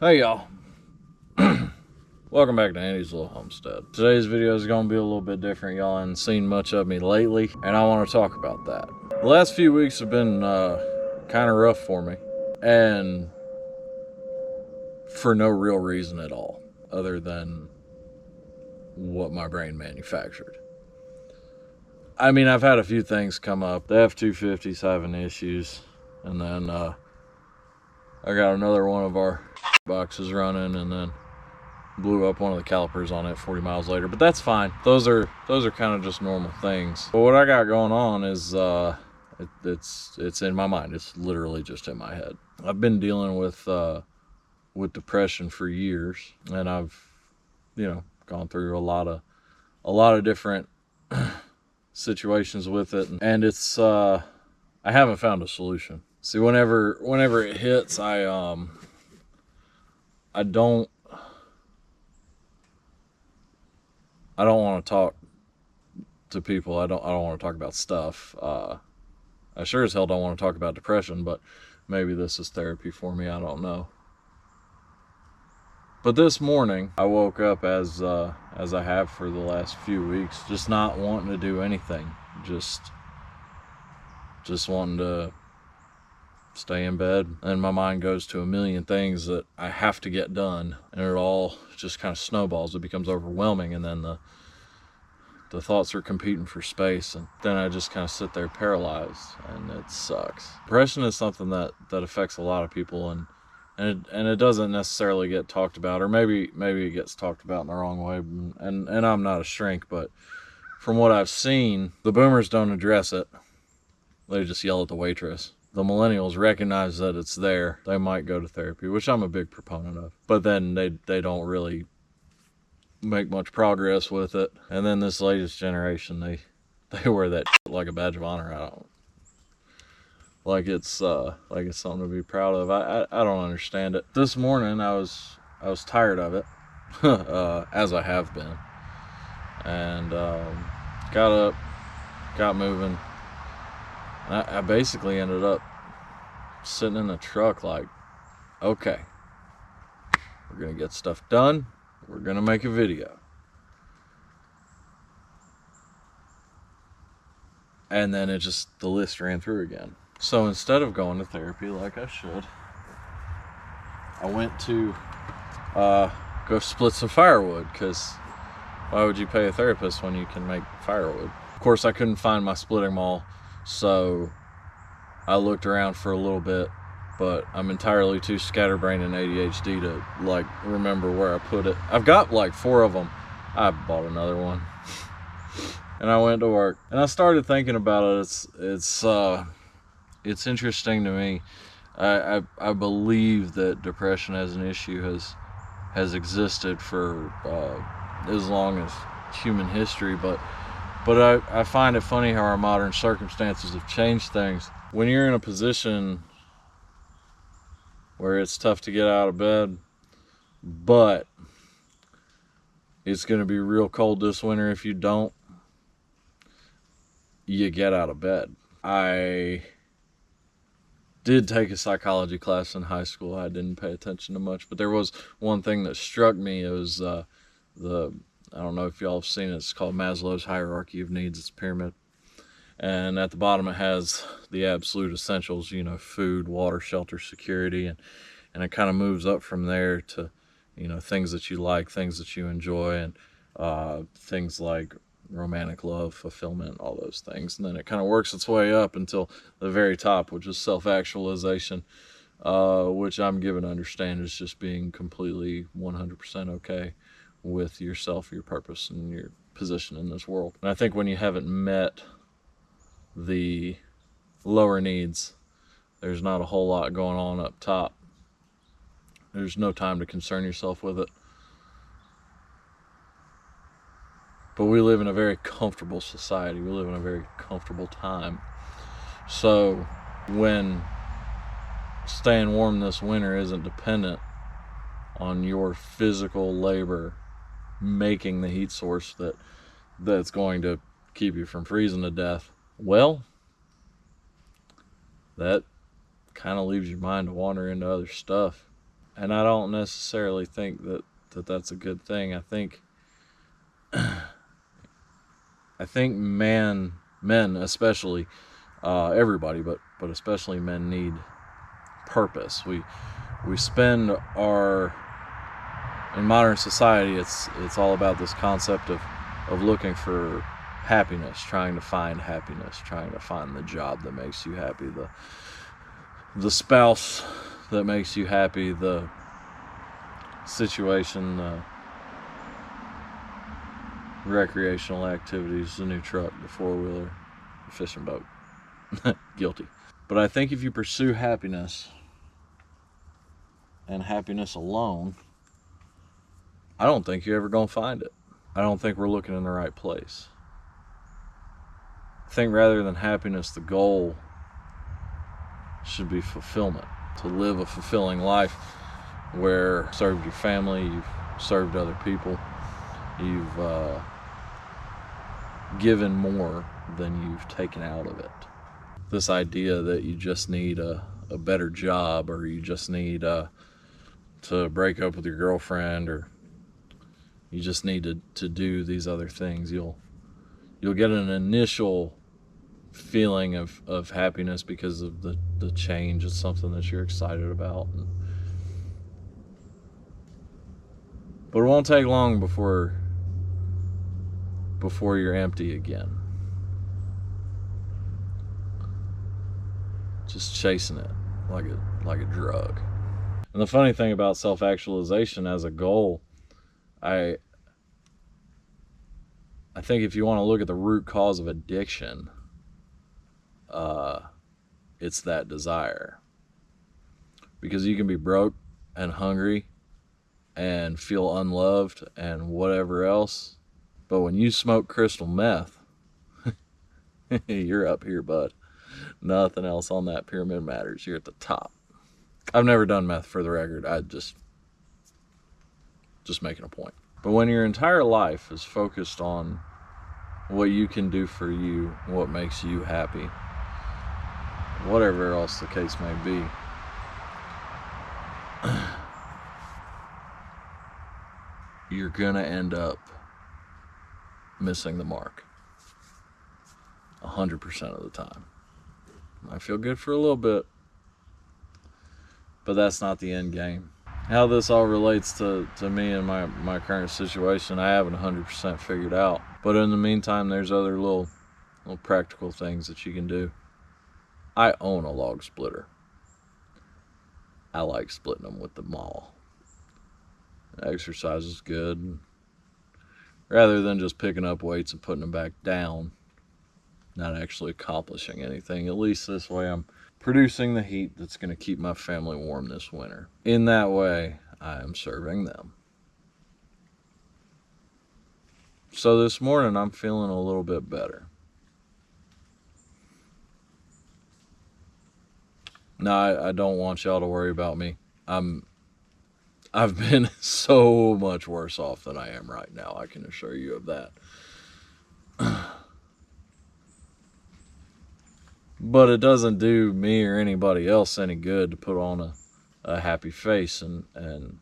Hey y'all, welcome back to Andy's Little Homestead. Today's video is going to be a little bit different. Y'all haven't seen much of me lately, and I want to talk about that. The last few weeks have been kind of rough for me, and for no real reason at all, other than what my brain manufactured. I mean, I've had a few things come up. The F-250's having issues, and then I got another one of our boxes running, and then blew up one of the calipers on it 40 miles later, but that's fine. Those are kind of just normal things. But what I got going on is it's in my mind. It's literally just in my head. I've been dealing with depression for years, and I've gone through a lot of different situations with it, and it's I haven't found a solution. See, whenever it hits, I don't want to talk to people. I don't want to talk about stuff. I sure as hell don't want to talk about depression, but maybe this is therapy for me. I don't know. But this morning, I woke up as I have for the last few weeks, just not wanting to do anything. Just wanting to stay in bed, and my mind goes to a million things that I have to get done, and it all just kind of snowballs. It becomes overwhelming, and then the thoughts are competing for space, and then I just kind of sit there paralyzed, and it sucks. Depression is something that affects a lot of people, and it doesn't necessarily get talked about, or maybe it gets talked about in the wrong way, and I'm not a shrink, but from what I've seen, the boomers don't address it. They just yell at the waitress. The millennials recognize that it's there. They might go to therapy, which I'm a big proponent of, but then they don't really make much progress with it. And then this latest generation, they wear that shit like a badge of honor. I don't like it's something to be proud of. I don't understand it. This morning I was tired of it, as I have been, and got up, got moving. I basically ended up sitting in the truck like, okay, we're gonna get stuff done, we're gonna make a video. And then the list ran through again. So instead of going to therapy like I should, I went to go split some firewood, because why would you pay a therapist when you can make firewood? Of course, I couldn't find my splitting maul, so I looked around for a little bit, but I'm entirely too scatterbrained and ADHD to remember where I put it. I've got 4 of them. I bought another one. And I went to work, and I started thinking about it. It's interesting to me. I believe that depression as an issue has existed for as long as human history, but I find it funny how our modern circumstances have changed things. When you're in a position where it's tough to get out of bed, but it's going to be real cold this winter if you don't, you get out of bed. I did take a psychology class in high school. I didn't pay attention to much, but there was one thing that struck me. It was I don't know if y'all have seen it. It's called Maslow's hierarchy of needs. It's a pyramid. And at the bottom it has the absolute essentials, food, water, shelter, security, and it kind of moves up from there to, things that you like, things that you enjoy, and things like romantic love, fulfillment, all those things. And then it kind of works its way up until the very top, which is self-actualization, which I'm given to understand is just being completely 100% okay with yourself, your purpose, and your position in this world. And I think when you haven't met the lower needs, there's not a whole lot going on up top. There's no time to concern yourself with it. But we live in a very comfortable society. We live in a very comfortable time. So when staying warm this winter isn't dependent on your physical labor making the heat source that's going to keep you from freezing to death, well, that kind of leaves your mind to wander into other stuff. And I don't necessarily think that's a good thing. I think men especially, everybody, but especially men need purpose. We spend our in modern society, it's all about this concept of looking for happiness, trying to find happiness, trying to find the job that makes you happy, the spouse that makes you happy, the situation, recreational activities, the new truck, the four-wheeler, the fishing boat. Guilty. But I think if you pursue happiness and happiness alone, I don't think you're ever going to find it. I don't think we're looking in the right place. I think rather than happiness, the goal should be fulfillment. To live a fulfilling life where you've served your family, you've served other people, you've given more than you've taken out of it. This idea that you just need a better job, or you just need to break up with your girlfriend, or you just need to do these other things. You'll get an initial feeling of happiness because of the change. It's something that you're excited about. But it won't take long before you're empty again. Just chasing it like a drug. And the funny thing about self-actualization as a goal, I think if you want to look at the root cause of addiction, it's that desire. Because you can be broke and hungry and feel unloved and whatever else, but when you smoke crystal meth, you're up here, bud. Nothing else on that pyramid matters. You're at the top. I've never done meth, for the record. I just making a point. But when your entire life is focused on what you can do for you, what makes you happy, whatever else the case may be, you're gonna end up missing the mark 100% of the time. I feel good for a little bit, but that's not the end game. How this all relates to me and my current situation, I haven't 100% figured out. But in the meantime, there's other little practical things that you can do. I own a log splitter. I like splitting them with the maul. Exercise is good. Rather than just picking up weights and putting them back down, not actually accomplishing anything, at least this way I'm producing the heat that's going to keep my family warm this winter. In that way, I am serving them. So this morning, I'm feeling a little bit better. Now, I don't want y'all to worry about me. I've been so much worse off than I am right now. I can assure you of that. But it doesn't do me or anybody else any good to put on a happy face and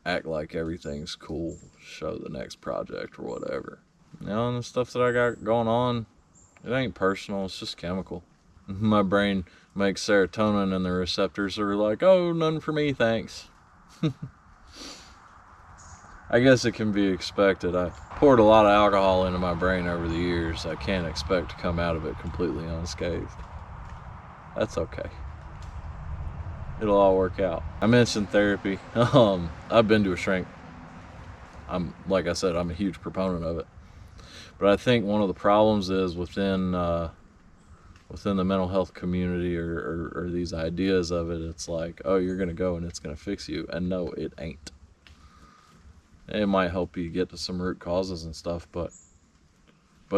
act like everything's cool, show the next project or whatever. You know, and the stuff that I got going on, it ain't personal, it's just chemical. My brain makes serotonin and the receptors are like, oh, none for me, thanks. I guess it can be expected. I poured a lot of alcohol into my brain over the years. I can't expect to come out of it completely unscathed. That's okay. It'll all work out. I mentioned therapy. I've been to a shrink. Like I said, I'm a huge proponent of it. But I think one of the problems is within the mental health community or these ideas of it, it's like, oh, you're going to go and it's going to fix you. And no, it ain't. It might help you get to some root causes and stuff, but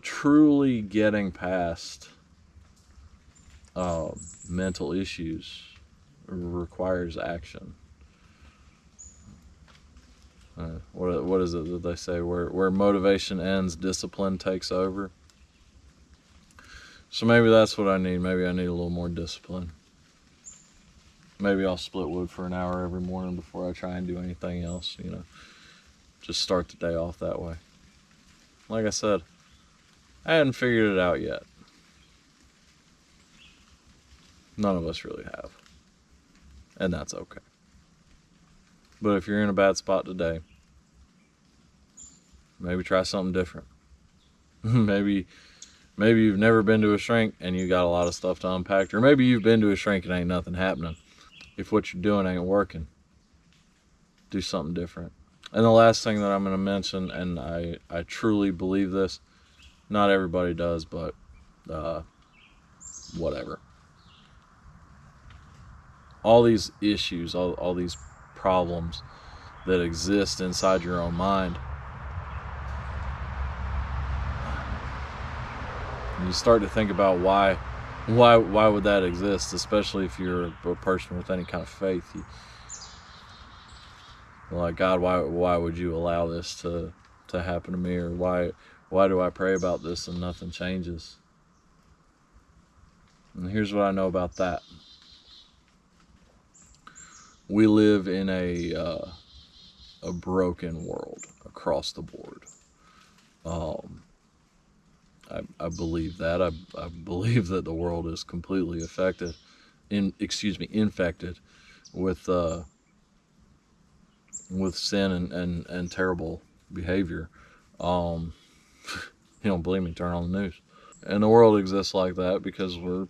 truly getting past mental issues requires action. What is it that they say? Where motivation ends, discipline takes over. So maybe that's what I need. Maybe I need a little more discipline. Maybe I'll split wood for an hour every morning before I try and do anything else, you know. Just start the day off that way. Like I said, I hadn't figured it out yet. None of us really have. And that's okay. But if you're in a bad spot today, maybe try something different. maybe you've never been to a shrink and you got a lot of stuff to unpack. Or maybe you've been to a shrink and ain't nothing happening. If what you're doing ain't working, do something different. And the last thing that I'm going to mention, and I truly believe this, not everybody does, but whatever. All these issues, all these problems that exist inside your own mind, and you start to think about why would that exist, especially if you're a person with any kind of faith. You're like, God, why would you allow this to happen to me? Or why do I pray about this and nothing changes? And here's what I know about that. We live in a broken world across the board. I believe that. I believe that the world is completely infected with sin and terrible behavior. You don't believe me? Turn on the news. And the world exists like that because we're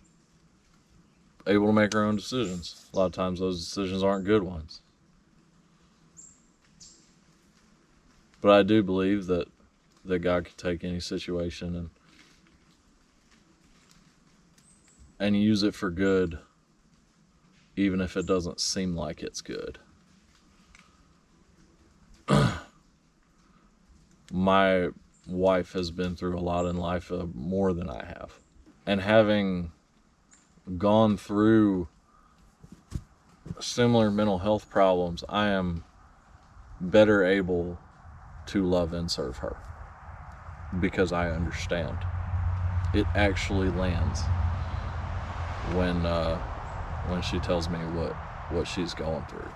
able to make our own decisions. A lot of times those decisions aren't good ones. But I do believe that God can take any situation and use it for good, even if it doesn't seem like it's good. My wife has been through a lot in life, more than I have. And having gone through similar mental health problems, I am better able to love and serve her because I understand. It actually lands when she tells me what she's going through.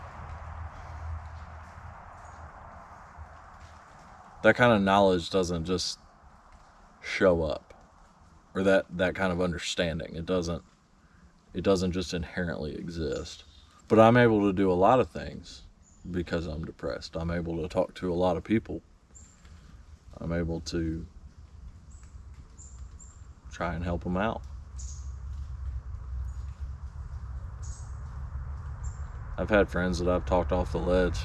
That kind of knowledge doesn't just show up, or that kind of understanding. It doesn't just inherently exist. But I'm able to do a lot of things because I'm depressed. I'm able to talk to a lot of people. I'm able to try and help them out. I've had friends that I've talked off the ledge.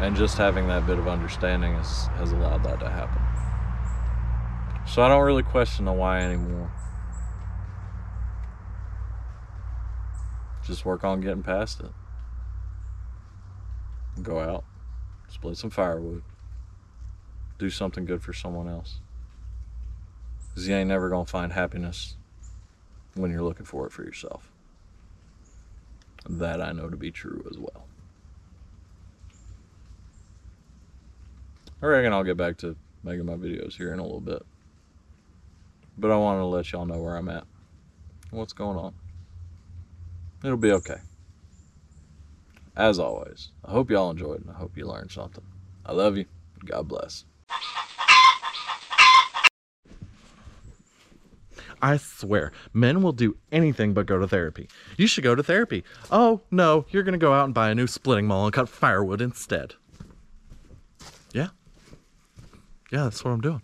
And just having that bit of understanding has allowed that to happen. So I don't really question the why anymore. Just work on getting past it. Go out, split some firewood, do something good for someone else. Because you ain't never going to find happiness when you're looking for it for yourself. That I know to be true as well. I reckon I'll get back to making my videos here in a little bit. But I wanted to let y'all know where I'm at, what's going on. It'll be okay. As always, I hope y'all enjoyed and I hope you learned something. I love you. God bless. I swear, men will do anything but go to therapy. You should go to therapy. Oh, no, you're going to go out and buy a new splitting maul and cut firewood instead. Yeah, that's what I'm doing.